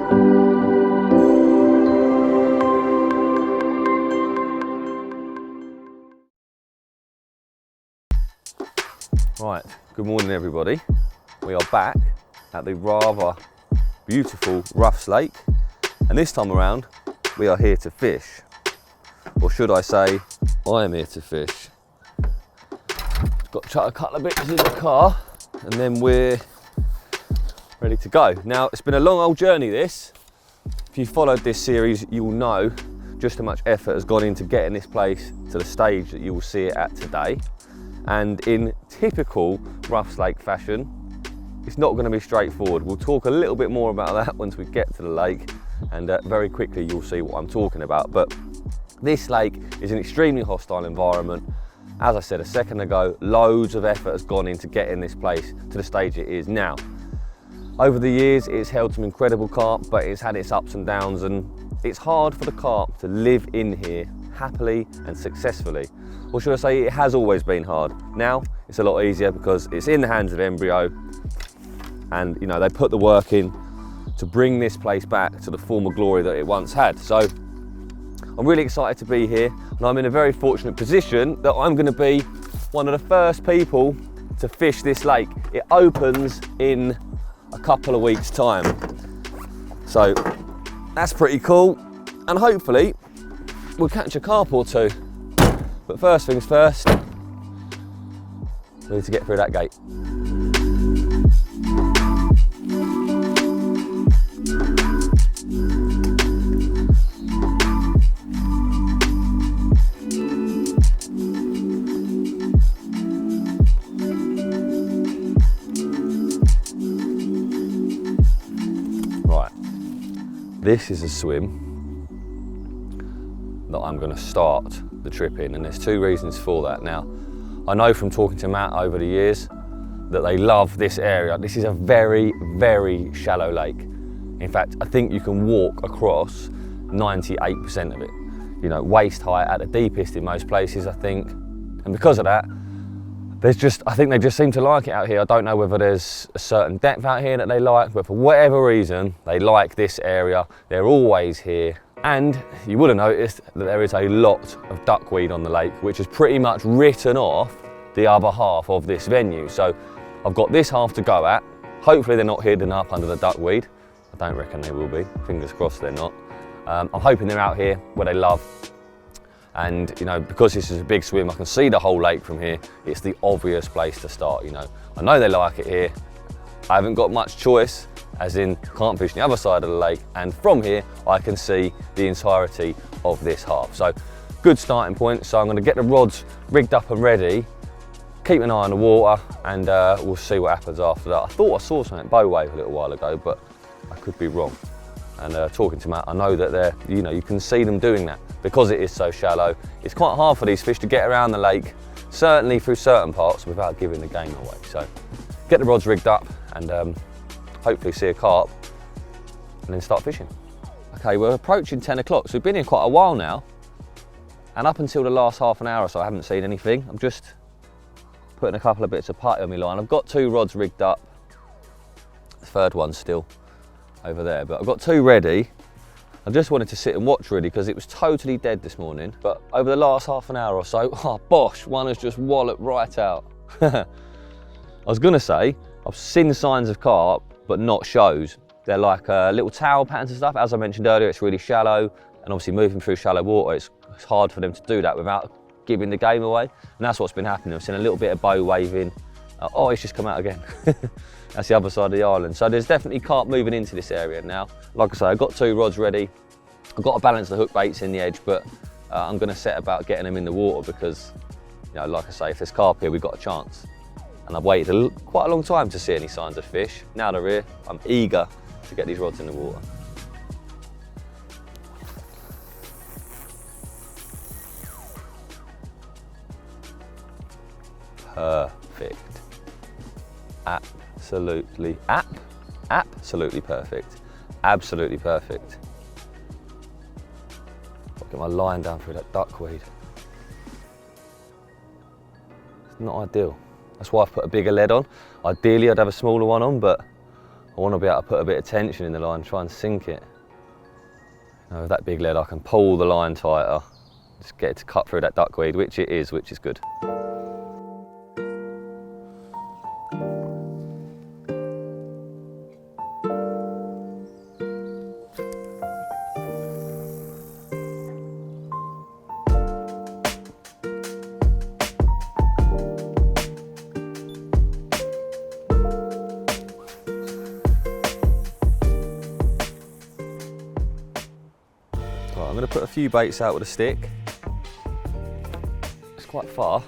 Right, good morning everybody. We are back at the rather beautiful Ruffs Lake, and this time around we are here to fish. Or should I say, I am here to fish. Got to chuck a couple of bits in the car and then we're ready to go. Now, it's been a long old journey this. If you followed this series, you will know just how much effort has gone into getting this place to the stage that you will see it at today. And in typical Ruffs Lake fashion, it's not going to be straightforward. We'll talk a little bit more about that once we get to the lake, and very quickly you'll see what I'm talking about. But this lake is an extremely hostile environment. As I said a second ago, loads of effort has gone into getting this place to the stage it is now. Over the years, it's held some incredible carp, but it's had its ups and downs, and it's hard for the carp to live in here happily and successfully. Or should I say, it has always been hard. Now, it's a lot easier because it's in the hands of Embryo, and you know, they put the work in to bring this place back to the former glory that it once had. So I'm really excited to be here, and I'm in a very fortunate position that I'm going to be one of the first people to fish this lake. It opens in a couple of weeks' time. So that's pretty cool, and hopefully we'll catch a carp or two. But first things first, we need to get through that gate. Right, this is a swim that I'm going to start the trip in, and there's two reasons for that. Now, I know from talking to Matt over the years that they love this area. This is a very, very shallow lake. In fact, I think you can walk across 98% of it. You know, waist height at the deepest in most places, I think. And because of that, I think they just seem to like it out here. I don't know whether there's a certain depth out here that they like, but for whatever reason, they like this area. They're always here. And you would have noticed that there is a lot of duckweed on the lake, which has pretty much written off the other half of this venue. So I've got this half to go at. Hopefully they're not hidden up under the duckweed. I don't reckon they will be. Fingers crossed they're not. I'm hoping they're out here where they love. And you know, because this is a big swim, I can see the whole lake from here. It's the obvious place to start, you know. I know they like it here. I haven't got much choice, as in can't fish the other side of the lake, and from here I can see the entirety of this half. So good starting point. So I'm going to get the rods rigged up and ready, keep an eye on the water, and we'll see what happens after that. I thought I saw something bow wave a little while ago, but I could be wrong. And talking to Matt, I know that you can see them doing that because it is so shallow. It's quite hard for these fish to get around the lake, certainly through certain parts, without giving the game away. So get the rods rigged up and hopefully see a carp and then start fishing. Okay, we're approaching 10 o'clock, so we've been here quite a while now, and up until the last half an hour or so I haven't seen anything. I'm just putting a couple of bits of putty on my line. I've got two rods rigged up, the third one's still over there, but I've got two ready. I just wanted to sit and watch really because it was totally dead this morning, but over the last half an hour or so, oh bosh, one has just walloped right out. I was gonna say, I've seen signs of carp, but not shows. They're like little towel patterns and stuff. As I mentioned earlier, it's really shallow, and obviously moving through shallow water, it's hard for them to do that without giving the game away. And that's what's been happening. I've seen a little bit of bow waving. Oh, it's just come out again. That's the other side of the island. So there's definitely carp moving into this area now. Like I say, I've got two rods ready. I've got to balance the hook baits in the edge, but I'm gonna set about getting them in the water because, you know, like I say, if there's carp here, we've got a chance. And I've waited quite a long time to see any signs of fish. Now they're here, I'm eager to get these rods in the water. Perfect. Absolutely perfect. Absolutely perfect. I'll get my line down through that duckweed. It's not ideal. That's why I've put a bigger lead on. Ideally, I'd have a smaller one on, but I want to be able to put a bit of tension in the line, try and sink it. You know, with that big lead I can pull the line tighter, just get it to cut through that duckweed, which it is, which is good. I'm going to put a few baits out with a stick. It's quite far,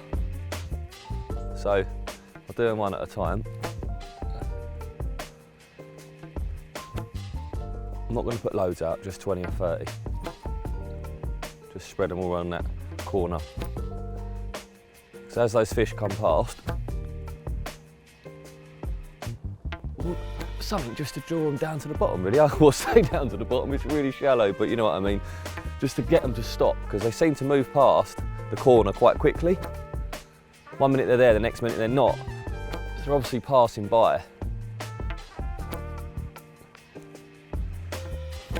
so I'll do them one at a time. I'm not going to put loads out, just 20 or 30. Just spread them all around that corner. So as those fish come past, something just to draw them down to the bottom, really. I will say down to the bottom, it's really shallow, but you know what I mean. Just to get them to stop, because they seem to move past the corner quite quickly. 1 minute they're there, the next minute they're not. So they're obviously passing by.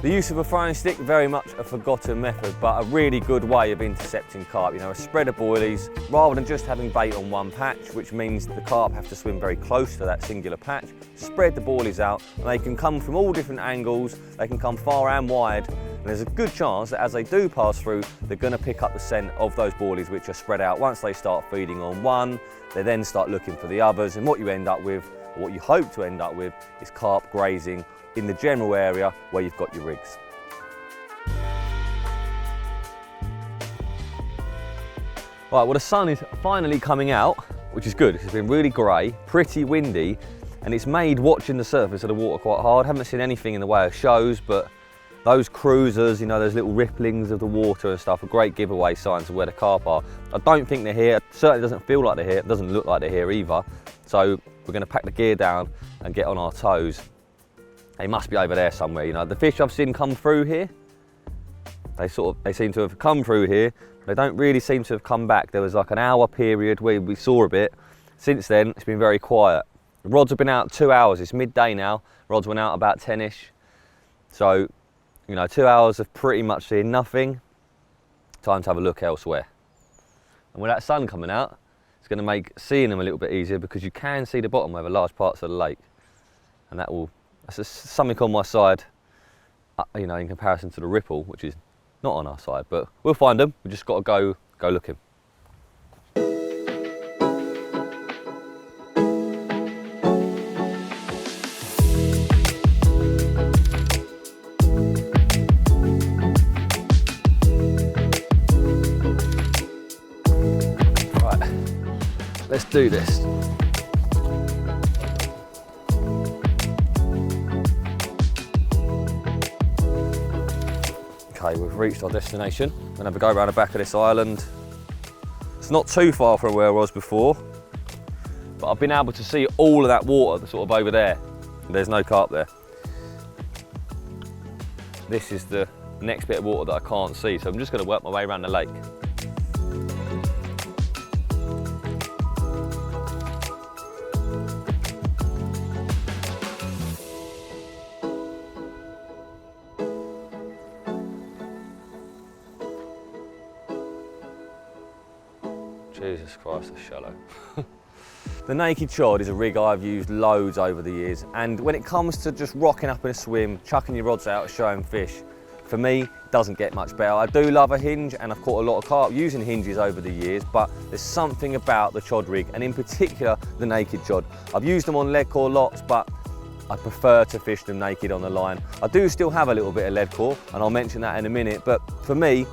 The use of a throwing stick, very much a forgotten method, but a really good way of intercepting carp. You know, a spread of boilies, rather than just having bait on one patch, which means the carp have to swim very close to that singular patch. Spread the boilies out, and they can come from all different angles, they can come far and wide, and there's a good chance that as they do pass through, they're going to pick up the scent of those boilies which are spread out. Once they start feeding on one, they then start looking for the others, and what you end up with, or what you hope to end up with, is carp grazing in the general area where you've got your rigs. Right, well the sun is finally coming out, which is good. It's been really grey, pretty windy, and it's made watching the surface of the water quite hard. Haven't seen anything in the way of shows, but those cruisers, you know, those little ripplings of the water and stuff, are great giveaway signs of where the carp are. I don't think they're here. It certainly doesn't feel like they're here. It doesn't look like they're here either. So we're going to pack the gear down and get on our toes. They must be over there somewhere, you know. The fish I've seen come through here, they seem to have come through here. They don't really seem to have come back. There was like an hour period where we saw a bit. Since then, it's been very quiet. The rods have been out 2 hours. It's midday now. Rods went out about 10ish. So, you know, 2 hours of pretty much seeing nothing. Time to have a look elsewhere. And with that sun coming out, it's going to make seeing them a little bit easier, because you can see the bottom over large parts of the lake. And that's something on my side, you know, in comparison to the ripple, which is not on our side, but we'll find them. We've just got to go looking. Right, let's do this. Okay, we've reached our destination. I'm gonna have a go around the back of this island. It's not too far from where I was before, but I've been able to see all of that water that's sort of over there. There's no carp there. This is the next bit of water that I can't see, so I'm just gonna work my way around the lake. Jesus Christ, that's shallow. The naked chod is a rig I've used loads over the years, and when it comes to just rocking up in a swim, chucking your rods out, showing fish, for me, it doesn't get much better. I do love a hinge, and I've caught a lot of carp using hinges over the years, but there's something about the chod rig, and in particular, the naked chod. I've used them on lead core lots, but I prefer to fish them naked on the line. I do still have a little bit of lead core, and I'll mention that in a minute, but for me,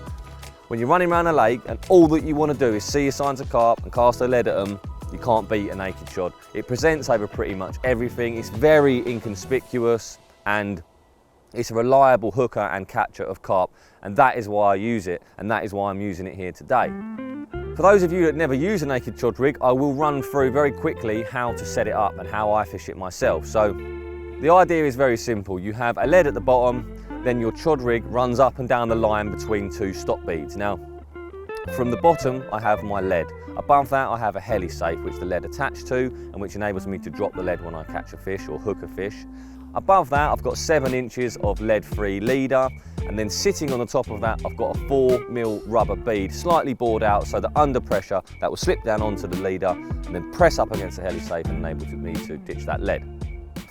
when you're running around a lake and all that you want to do is see your signs of carp and cast a lead at them, you can't beat a naked chod. It presents over pretty much everything. It's very inconspicuous, and it's a reliable hooker and catcher of carp, and that is why I use it, and that is why I'm using it here today. For those of you that never use a naked chod rig, I will run through very quickly how to set it up and how I fish it myself. So the idea is very simple. You have a lead at the bottom, then your chod rig runs up and down the line between two stop beads. Now, from the bottom, I have my lead. Above that, I have a heli safe, which the lead attached to, and which enables me to drop the lead when I catch a fish or hook a fish. Above that, I've got 7 inches of lead-free leader, and then sitting on the top of that, I've got a 4mm rubber bead, slightly bored out so that under pressure, that will slip down onto the leader and then press up against the heli-safe and enable me to ditch that lead.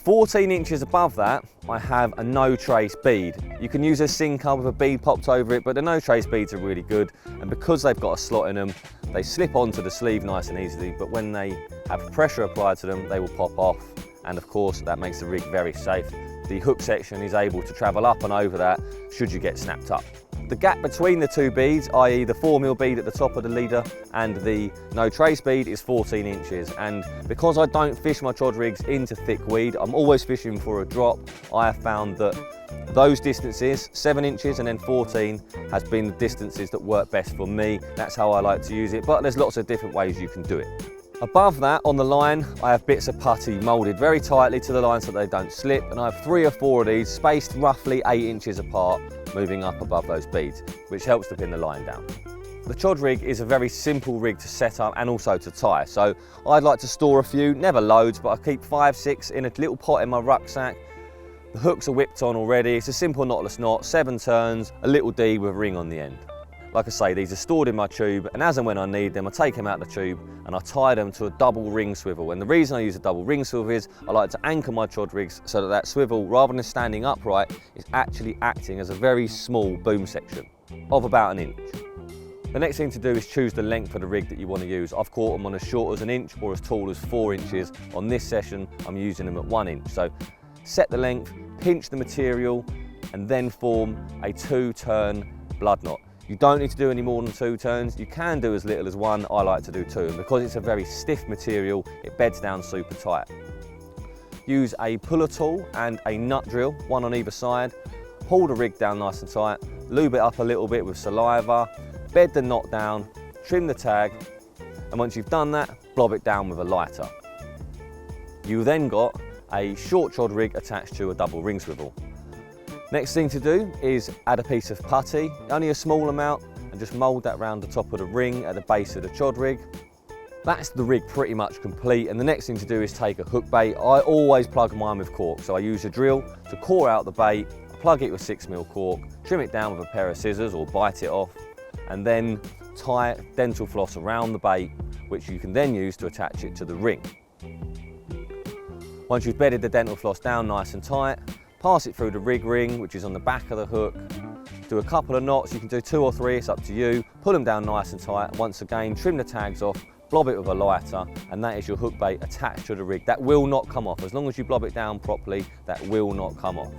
14 inches above that, I have a no trace bead. You can use a sinker with a bead popped over it, but the no trace beads are really good, and because they've got a slot in them, they slip onto the sleeve nice and easily, but when they have pressure applied to them, they will pop off, and of course that makes the rig very safe. The hook section is able to travel up and over that should you get snapped up. The gap between the two beads, i.e. the 4mm bead at the top of the leader and the no trace bead, is 14 inches. And because I don't fish my chod rigs into thick weed, I'm always fishing for a drop. I have found that those distances, 7 inches and then 14, has been the distances that work best for me. That's how I like to use it, but there's lots of different ways you can do it. Above that, on the line, I have bits of putty moulded very tightly to the line so they don't slip, and I have 3 or 4 of these spaced roughly 8 inches apart, moving up above those beads, which helps to pin the line down. The chod rig is a very simple rig to set up and also to tie, so I'd like to store a few, never loads, but I keep 5, 6 in a little pot in my rucksack. The hooks are whipped on already. It's a simple knotless knot, 7 turns, a little D with a ring on the end. Like I say, these are stored in my tube, and as and when I need them, I take them out of the tube and I tie them to a double ring swivel. And the reason I use a double ring swivel is I like to anchor my chod rigs so that that swivel, rather than standing upright, is actually acting as a very small boom section of about 1 inch. The next thing to do is choose the length of the rig that you want to use. I've caught them on as short as 1 inch or as tall as 4 inches. On this session, I'm using them at 1 inch. So set the length, pinch the material, and then form a 2-turn blood knot. You don't need to do any more than 2 turns. You can do as little as 1. I like to do 2, and because it's a very stiff material, it beds down super tight. Use a puller tool and a nut drill, one on either side. Pull the rig down nice and tight, lube it up a little bit with saliva, bed the knot down, trim the tag, and once you've done that, blob it down with a lighter. You've then got a short chod rig attached to a double ring swivel. Next thing to do is add a piece of putty, only a small amount, and just mould that round the top of the ring at the base of the chod rig. That's the rig pretty much complete, and the next thing to do is take a hook bait. I always plug mine with cork, so I use a drill to core out the bait, plug it with 6mm cork, trim it down with a pair of scissors or bite it off, and then tie dental floss around the bait, which you can then use to attach it to the ring. Once you've bedded the dental floss down nice and tight, pass it through the rig ring, which is on the back of the hook. Do a couple of knots, you can do 2 or 3, it's up to you. Pull them down nice and tight. Once again, trim the tags off, blob it with a lighter, and that is your hook bait attached to the rig. That will not come off. As long as you blob it down properly, that will not come off.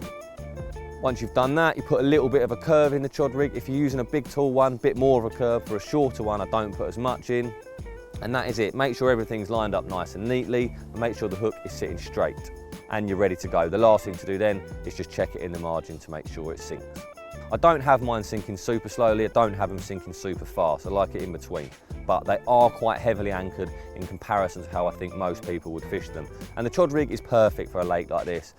Once you've done that, you put a little bit of a curve in the chod rig. If you're using a big tall one, a bit more of a curve. For a shorter one, I don't put as much in. And that is it. Make sure everything's lined up nice and neatly, and make sure the hook is sitting straight. And you're ready to go. The last thing to do then is just check it in the margin to make sure it sinks. I don't have mine sinking super slowly, I don't have them sinking super fast, I like it in between. But they are quite heavily anchored in comparison to how I think most people would fish them. And the chod rig is perfect for a lake like this.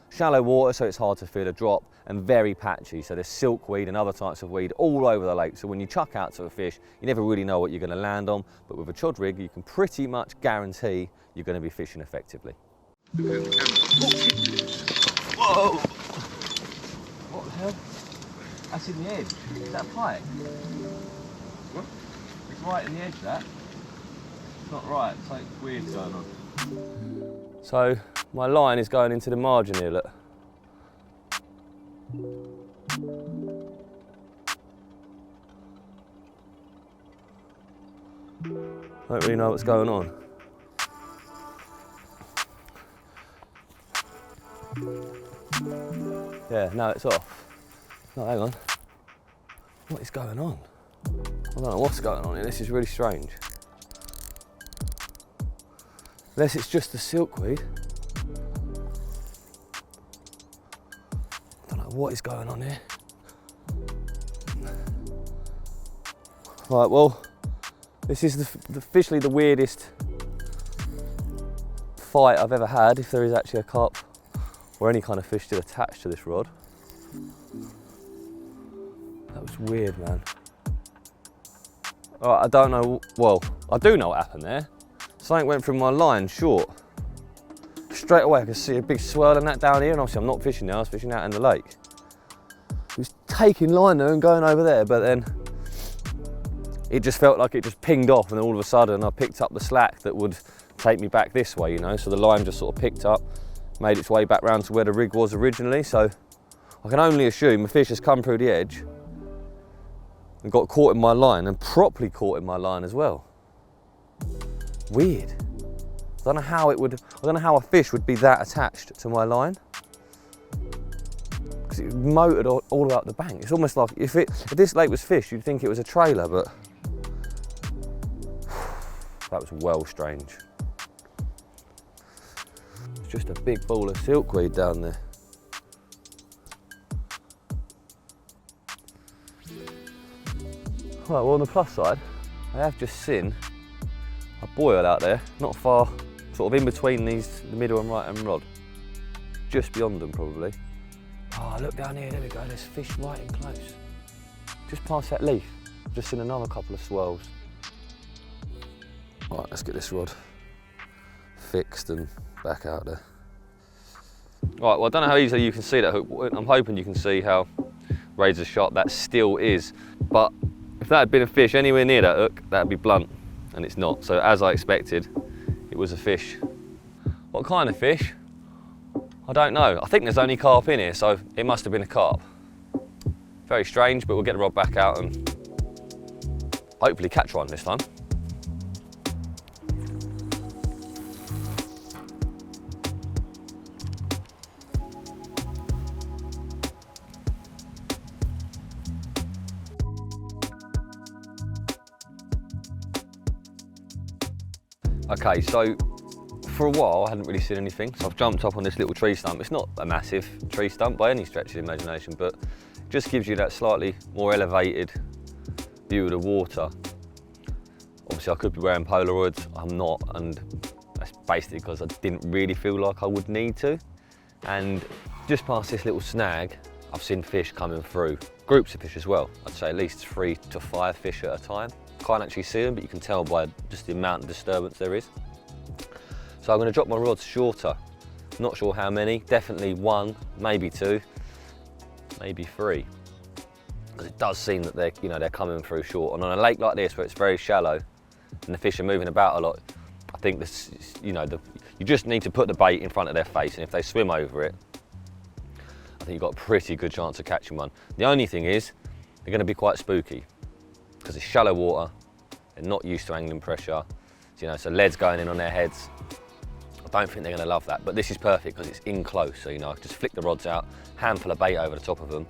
Shallow water, so it's hard to feel a drop, and very patchy, so there's silkweed and other types of weed all over the lake, so when you chuck out to a fish, you never really know what you're going to land on, but with a chod rig, you can pretty much guarantee you're going to be fishing effectively. Whoa! What the hell? That's in the edge. Is that a pike? What? It's right in the edge, that. It's not right, something weird's going on. So, my line is going into the margin here, look. I don't really know what's going on. Yeah, now it's off. No, hang on. What is going on? I don't know what's going on here. This is really strange. Unless it's just the silkweed. I don't know what is going on here. Right, well, this is officially the weirdest fight I've ever had, if there is actually a carp or any kind of fish still attached to this rod. That was weird, man. Alright, I don't know, well, I do know what happened there. Something went through my line short. straight away I could see a big swirl and that down here, and obviously I'm not fishing now, I was fishing out in the lake. It was taking line there and going over there, but then it just felt like it just pinged off, and then all of a sudden I picked up the slack that would take me back this way, you know, so the line just sort of picked up, made its way back round to where the rig was originally, so I can only assume a fish has come through the edge and got caught in my line, and properly caught in my line as well. Weird. I don't know how a fish would be that attached to my line, because it motored all up the bank. It's almost like if this lake was fish, you'd think it was a trailer, but that was well strange. It's just a big ball of silkweed down there. Right, well, on the plus side, I have just seen a boil out there, not far, sort of in between the middle and right hand rod. Just beyond them, probably. Oh, look down here, there we go, there's fish right in close. Just past that leaf, I've just seen another couple of swirls. Right, let's get this rod fixed and back out there. Right, well, I don't know how easily you can see that hook. I'm hoping you can see how razor sharp that still is, but if that had been a fish anywhere near that hook, that'd be blunt, and it's not. So as I expected, it was a fish. What kind of fish? I don't know. I think there's only carp in here, so it must have been a carp. Very strange, but we'll get the rod back out and hopefully catch one this time. Okay, so for a while I hadn't really seen anything, so I've jumped up on this little tree stump. It's not a massive tree stump by any stretch of the imagination, but it just gives you that slightly more elevated view of the water. Obviously I could be wearing Polaroids, I'm not, and that's basically because I didn't really feel like I would need to. And just past this little snag, I've seen fish coming through, groups of fish as well. I'd say at least 3 to 5 fish at a time. Can't actually see them, but you can tell by just the amount of disturbance there is. So I'm going to drop my rods shorter. Not sure how many, definitely 1, maybe 2, maybe 3. Because it does seem that they're coming through short. And on a lake like this where it's very shallow and the fish are moving about a lot, I think this, you just need to put the bait in front of their face, and if they swim over it, I think you've got a pretty good chance of catching one. The only thing is, they're going to be quite spooky, because it's shallow water, they're not used to angling pressure, so lead's going in on their heads. I don't think they're going to love that, but this is perfect because it's in close, so I can just flick the rods out, handful of bait over the top of them,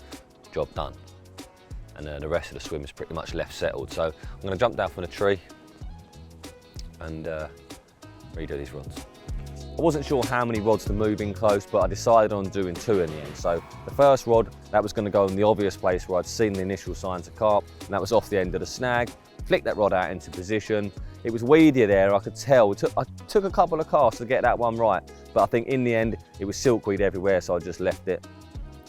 job done. And the rest of the swim is pretty much left settled. So I'm going to jump down from the tree and redo these rods. I wasn't sure how many rods to move in close, but I decided on doing 2 in the end. So the first rod, that was going to go in the obvious place where I'd seen the initial signs of carp, and that was off the end of the snag. Flick that rod out into position. It was weedier there, I could tell. I took a couple of casts to get that one right, but I think in the end it was silkweed everywhere, so I just left it.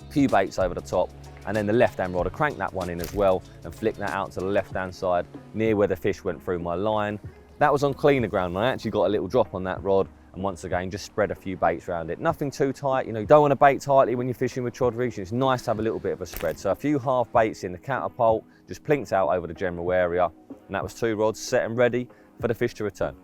A few baits over the top, and then the left-hand rod, I cranked that one in as well and flicked that out to the left-hand side near where the fish went through my line. That was on cleaner ground, and I actually got a little drop on that rod, and once again just spread a few baits around it. Nothing too tight, you don't want to bait tightly when you're fishing with chod rigs. It's nice to have a little bit of a spread. So a few half baits in the catapult, just plinked out over the general area, and that was 2 rods set and ready for the fish to return.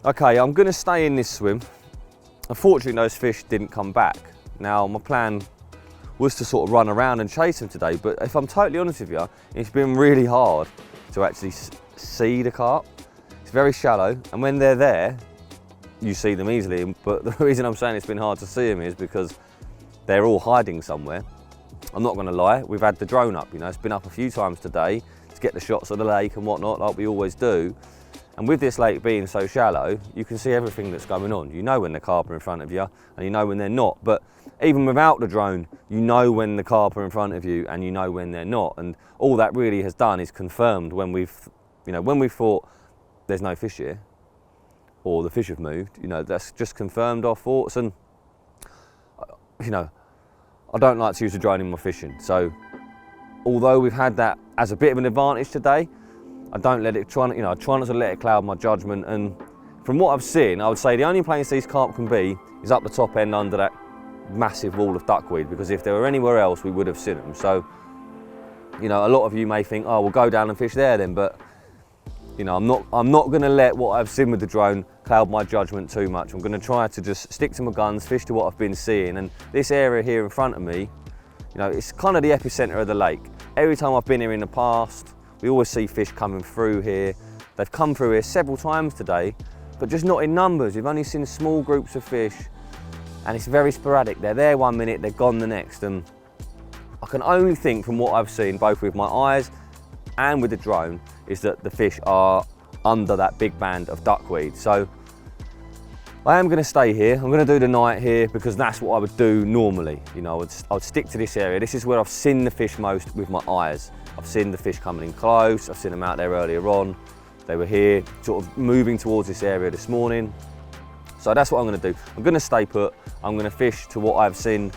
Okay, I'm going to stay in this swim. Unfortunately, those fish didn't come back. Now, my plan was to sort of run around and chase them today, but if I'm totally honest with you, it's been really hard to actually see the carp. It's very shallow, and when they're there, you see them easily, but the reason I'm saying it's been hard to see them is because they're all hiding somewhere. I'm not going to lie, we've had the drone up, it's been up a few times today to get the shots of the lake and whatnot, like we always do. And with this lake being so shallow, you can see everything that's going on. You know when the carp are in front of you, and you know when they're not. But even without the drone, you know when the carp are in front of you, and you know when they're not. And all that really has done is confirmed when we've thought there's no fish here, or the fish have moved. That's just confirmed our thoughts. And I don't like to use the drone in my fishing, so although we've had that as a bit of an advantage today, I don't let it, I try not to let it cloud my judgment. And from what I've seen, I would say the only place these carp can be is up the top end under that massive wall of duckweed, because if they were anywhere else, we would have seen them. So, you know, a lot of you may think, oh, we'll go down and fish there then, but you know, I'm not going to let what I've seen with the drone cloud my judgment too much. I'm going to try to just stick to my guns, fish to what I've been seeing. And this area here in front of me, you know, it's kind of the epicenter of the lake. Every time I've been here in the past, we always see fish coming through here. They've come through here several times today, but just not in numbers. We've only seen small groups of fish, and it's very sporadic. They're there one minute, they're gone the next. And I can only think from what I've seen, both with my eyes and with the drone, is that the fish are under that big band of duckweed. So I am going to stay here. I'm going to do the night here because that's what I would do normally. You know, I would stick to this area. This is where I've seen the fish most with my eyes. I've seen the fish coming in close. I've seen them out there earlier on. They were here, sort of moving towards this area this morning. So that's what I'm going to do. I'm going to stay put. I'm going to fish to what I've seen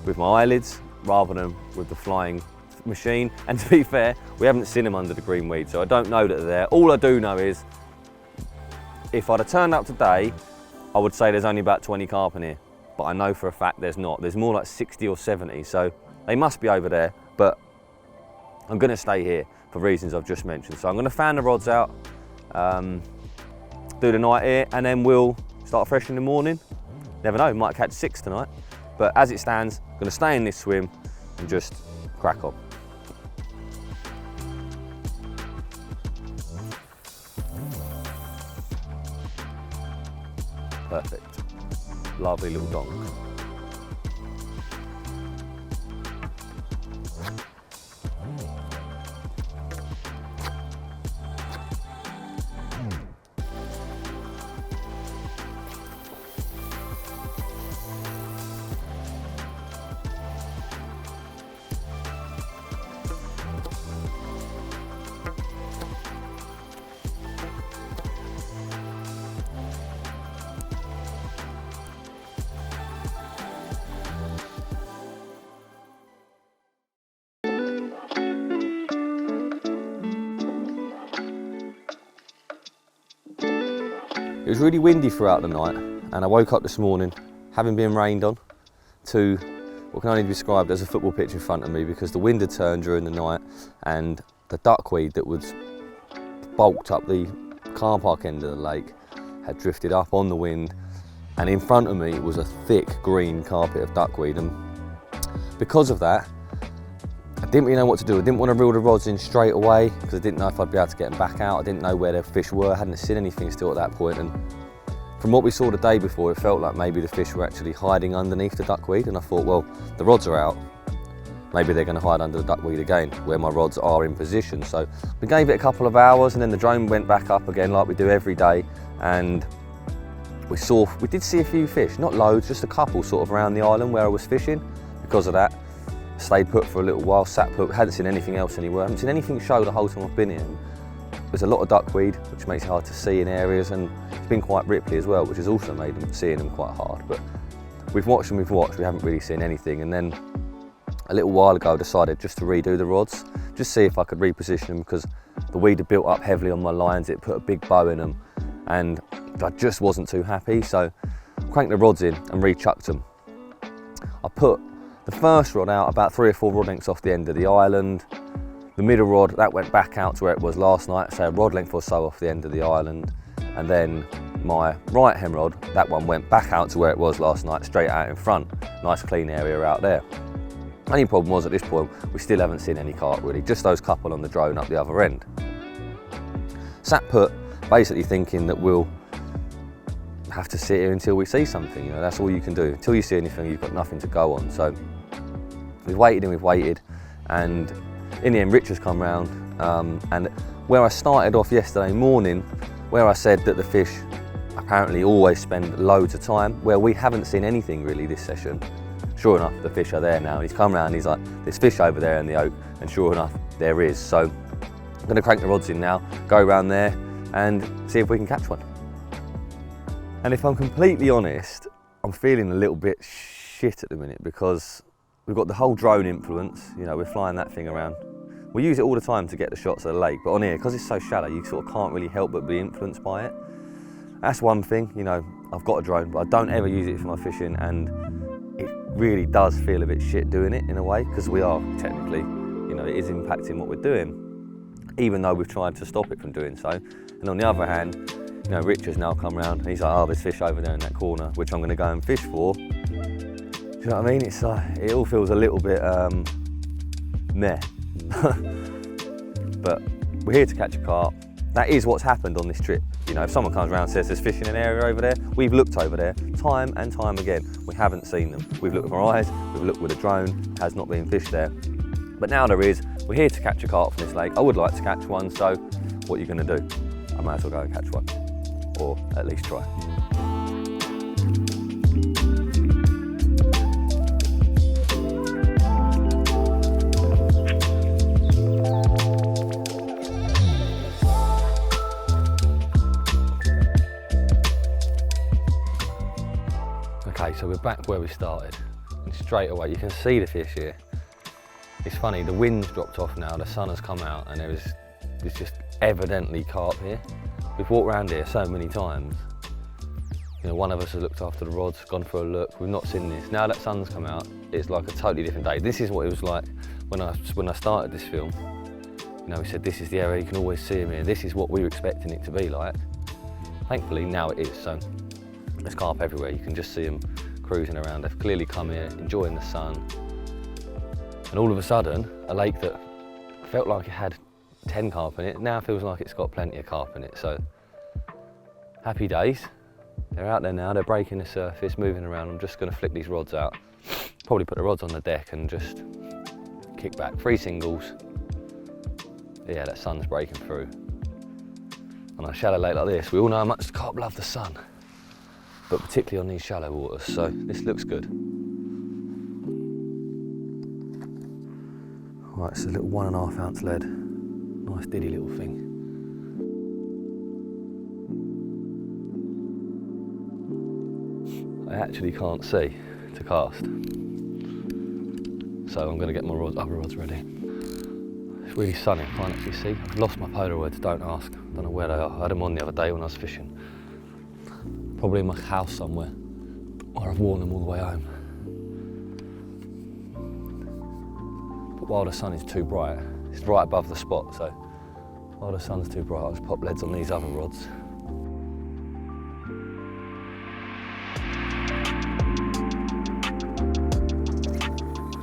with my eyelids rather than with the flying machine. And to be fair, we haven't seen them under the green weed, so I don't know that they're there. All I do know is if I'd have turned up today, I would say there's only about 20 carp in here, but I know for a fact there's not. There's more like 60 or 70, so they must be over there, but I'm going to stay here for reasons I've just mentioned. So I'm going to fan the rods out, do the night here, and then we'll start fresh in the morning. Never know, might catch 6 tonight, but as it stands, I'm going to stay in this swim and just crack on. Perfect. Lovely little donk. It was really windy throughout the night, and I woke up this morning having been rained on to what can only be described as a football pitch in front of me, because the wind had turned during the night and the duckweed that was bulked up the car park end of the lake had drifted up on the wind, and in front of me was a thick green carpet of duckweed. And because of that, I didn't really know what to do. I didn't want to reel the rods in straight away because I didn't know if I'd be able to get them back out. I didn't know where the fish were. I hadn't seen anything still at that point. And from what we saw the day before, it felt like maybe the fish were actually hiding underneath the duckweed. And I thought, well, the rods are out. Maybe they're going to hide under the duckweed again, where my rods are in position. So we gave it a couple of hours, and then the drone went back up again like we do every day. And we did see a few fish, not loads, just a couple sort of around the island where I was fishing. Because of that, stayed put for a little while, sat put, hadn't seen anything else anywhere. I haven't seen anything show the whole time I've been here. There's a lot of duckweed, which makes it hard to see in areas, and it's been quite ripply as well, which has also made seeing them quite hard. But we've watched and we haven't really seen anything. And then a little while ago I decided just to redo the rods, just see if I could reposition them, because the weed had built up heavily on my lines. It put a big bow in them, and I just wasn't too happy. So cranked the rods in and re-chucked them. I put the first rod out about 3 or 4 rod lengths off the end of the island. The middle rod, that went back out to where it was last night, so a rod length or so off the end of the island. And then my right hand rod, that one went back out to where it was last night, straight out in front. Nice clean area out there. Only problem was at this point, we still haven't seen any carp really, just those couple on the drone up the other end. Sat put, basically thinking that we'll have to sit here until we see something. You know, that's all you can do. Until you see anything, you've got nothing to go on. So we've waited and we've waited, and in the end Rich has come round, and where I started off yesterday morning, where I said that the fish apparently always spend loads of time, well, we haven't seen anything really this session. Sure enough, the fish are there now. He's come round, he's like, there's fish over there in the oak, and sure enough, there is. So I'm going to crank the rods in now, go around there and see if we can catch one. And if I'm completely honest, I'm feeling a little bit shit at the minute, because we've got the whole drone influence, you know, we're flying that thing around. We use it all the time to get the shots of the lake, but on here, because it's so shallow, you sort of can't really help but be influenced by it. That's one thing, you know, I've got a drone, but I don't ever use it for my fishing, and it really does feel a bit shit doing it in a way, because we are technically, you know, it is impacting what we're doing, even though we've tried to stop it from doing so. And on the other hand, you know, Rich has now come round and he's like, oh, there's fish over there in that corner, which I'm going to go and fish for. Do you know what I mean? It's like, it all feels a little bit meh. But we're here to catch a carp. That is what's happened on this trip. You know, if someone comes around and says there's fish in an area over there, we've looked over there time and time again. We haven't seen them. We've looked with our eyes, we've looked with a drone, has not been fish there. But now there is. We're here to catch a carp from this lake. I would like to catch one, so what are you going to do? I might as well go and catch one, or at least try. Okay, so we're back where we started, and straight away you can see the fish here. It's funny, the wind's dropped off now, the sun has come out, and there's just evidently carp here. We've walked around here so many times. You know, one of us has looked after the rods, gone for a look, we've not seen this. Now that sun's come out, it's like a totally different day. This is what it was like when I started this film. You know, we said this is the area, you can always see them here. This is what we were expecting it to be like. Thankfully, now it is, so there's carp everywhere. You can just see them cruising around. They've clearly come here, enjoying the sun. And all of a sudden, a lake that felt like it had 10 carp in it, now feels like it's got plenty of carp in it. So, happy days. They're out there now, they're breaking the surface, moving around. I'm just gonna flick these rods out. Probably put the rods on the deck and just kick back. 3 singles. Yeah, that sun's breaking through. On a shallow lake like this, we all know how much the carp love the sun, but particularly on these shallow waters, so this looks good. Right, it's a little 1.5 ounce lead. Nice diddy little thing. I actually can't see to cast, so I'm going to get my other rods ready. It's really sunny, I can't actually see. I've lost my Polaroids, don't ask. Don't know where they are. I had them on the other day when I was fishing. Probably in my house somewhere, or I've worn them all the way home. But while the sun is too bright, it's right above the spot, so while the sun's too bright, I'll just pop leads on these other rods.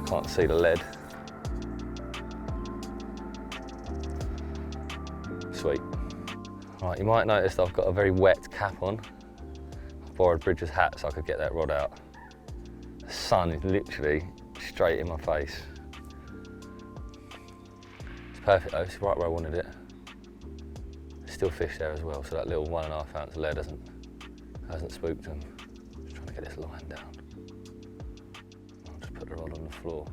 Can't see the lead. Sweet. Right, you might notice that I've got a very wet cap on. I borrowed Bridger's hat so I could get that rod out. The sun is literally straight in my face. It's perfect though, it's right where I wanted it. There's still fish there as well, so that little 1.5 ounce lead hasn't spooked them. Just trying to get this line down. I'll just put the rod on the floor.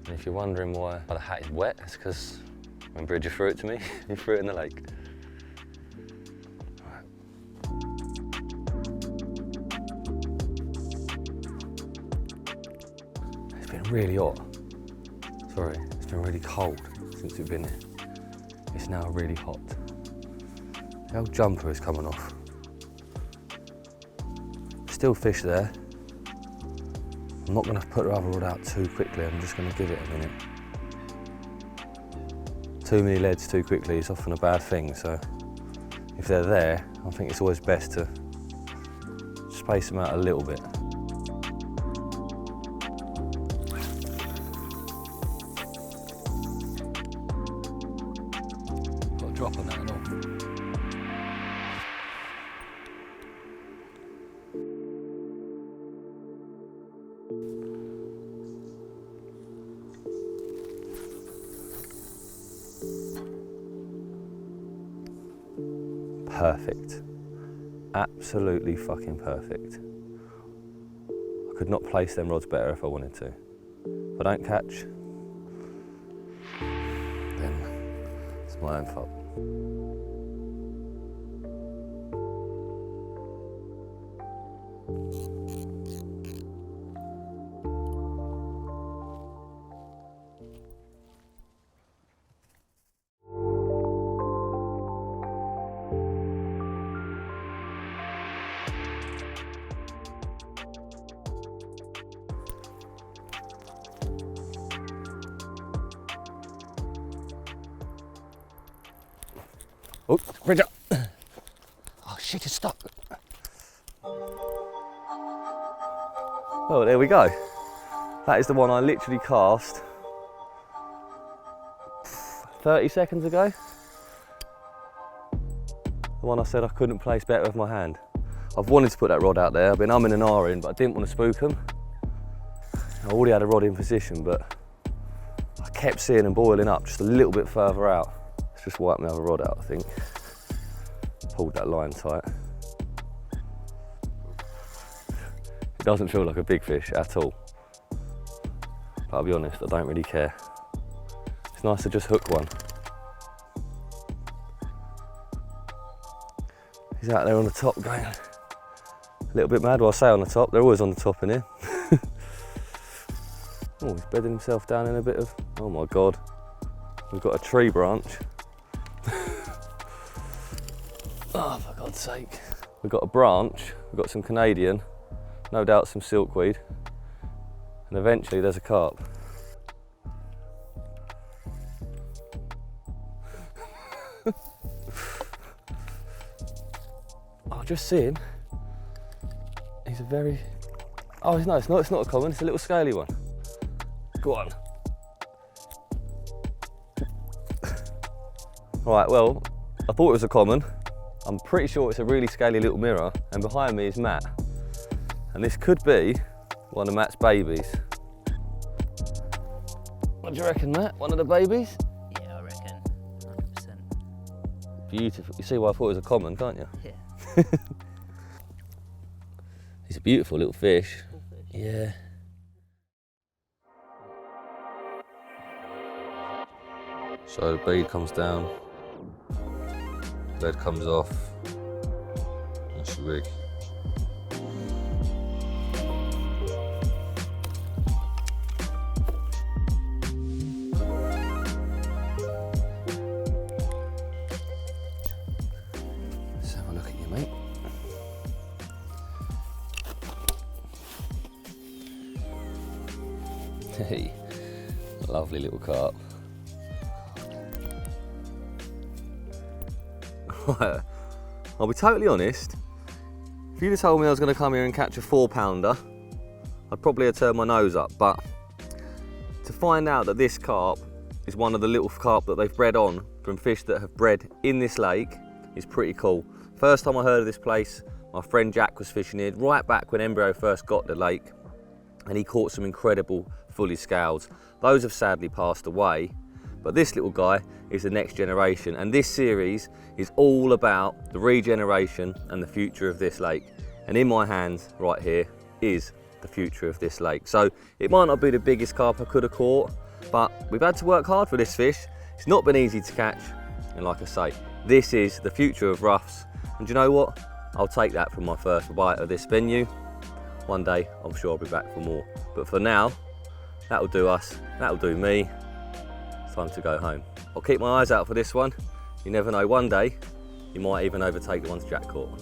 And if you're wondering why the hat is wet, it's because when Bridger threw it to me, he threw it in the lake. It's been really hot. Sorry, it's been really cold since we've been here. It's now really hot. The old jumper is coming off. Still fish there. I'm not going to put the other rod out too quickly, I'm just going to give it a minute. Too many leads too quickly is often a bad thing, so if they're there, I think it's always best to space them out a little bit. Got a drop on that at all. Perfect. Absolutely fucking perfect. I could not place them rods better if I wanted to. If I don't catch, then it's my own fault. Oh, bridge up. Oh shit, it's stuck. Well, there we go. That is the one I literally cast 30 seconds ago. The one I said I couldn't place better with my hand. I've wanted to put that rod out there. I've been umming and ahhing, but I didn't want to spook them. I already had a rod in position, but I kept seeing them boiling up just a little bit further out. Let's just wipe my other rod out, I think. Hold that line tight. It doesn't feel like a big fish at all. But I'll be honest, I don't really care. It's nice to just hook one. He's out there on the top going a little bit mad. Well, I say on the top, they're always on the top in here. Oh, he's bedding himself down in a bit of, oh my God. We've got a tree branch. Oh, for God's sake. We've got a branch, we've got some Canadian, no doubt some silkweed, and eventually there's a carp. Oh, just seeing, he's a very, oh no, it's not a common, it's a little scaly one. Go on. Right, well, I thought it was a common. I'm pretty sure it's a really scaly little mirror, and behind me is Matt. And this could be one of Matt's babies. What do you reckon, Matt? One of the babies? Yeah, I reckon, 100%. Beautiful. You see why I thought it was a common, can't you? Yeah. He's a beautiful little fish. Yeah. So the bead comes down, lead comes off, that's the rig. Let's have a look at you, mate. Hey, lovely little carp. I'll be totally honest, if you'd have told me I was going to come here and catch a 4-pounder, I'd probably have turned my nose up, but to find out that this carp is one of the little carp that they've bred on from fish that have bred in this lake is pretty cool. First time I heard of this place, my friend Jack was fishing here right back when Embryo first got the lake, and he caught some incredible fully scales. Those have sadly passed away, but this little guy is the next generation, and this series is all about the regeneration and the future of this lake. And in my hands right here is the future of this lake. So it might not be the biggest carp I could have caught, but we've had to work hard for this fish. It's not been easy to catch, and like I say, this is the future of Ruffs. And do you know what? I'll take that from my first bite of this venue. One day I'm sure I'll be back for more, but for now that'll do us, that'll do me. Time to go home. I'll keep my eyes out for this one. You never know, one day you might even overtake the ones Jack caught.